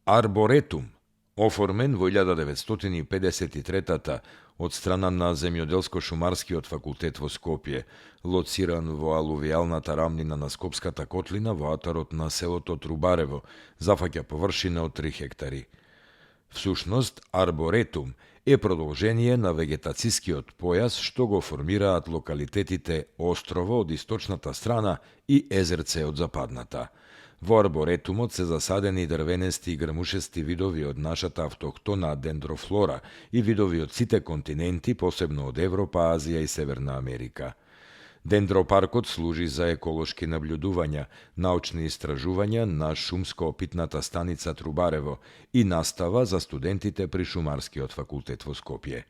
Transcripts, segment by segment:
Арборетум, оформен во 1953 од страна на Земјоделско-шумарскиот факултет во Скопје, лоциран во алувијалната рамнина на Скопската котлина во атарот на селото Трубарево, зафаќа површина од 3 хектари. Всушност, арборетум е продолжение на вегетацискиот појас што го формираат локалитетите Острово од источната страна и Езерце од западната. Во арборетумот се засадени дрвенести и грмушести видови од нашата автохтона дендрофлора и видови од сите континенти, посебно од Европа, Азија и Северна Америка. Дендропаркот служи за еколошки наблюдувања, научни истражувања на шумско-опитната станица Трубарево и настава за студентите при Шумарскиот факултет во Скопје.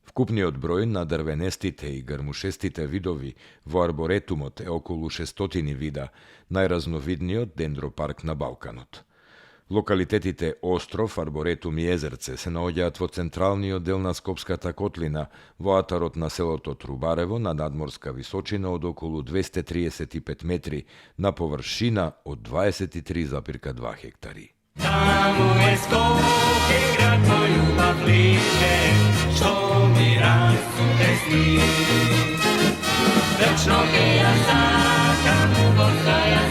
Вкупниот број на дрвенестите и грмушестите видови во арборетумот е околу 600 вида, најразновидниот дендропарк на Балканот. Локалитетите Остров, Арборетум и Езерце се наоѓаат во централниот дел на Скопската котлина, во атарот на селото Трубарево на надморска височина од околу 235 метри, на површина од 23,2 хектари. Таму е Скопје, град мој љубав лише, што ми расуте сни. Вечно ке ја сакам, во своја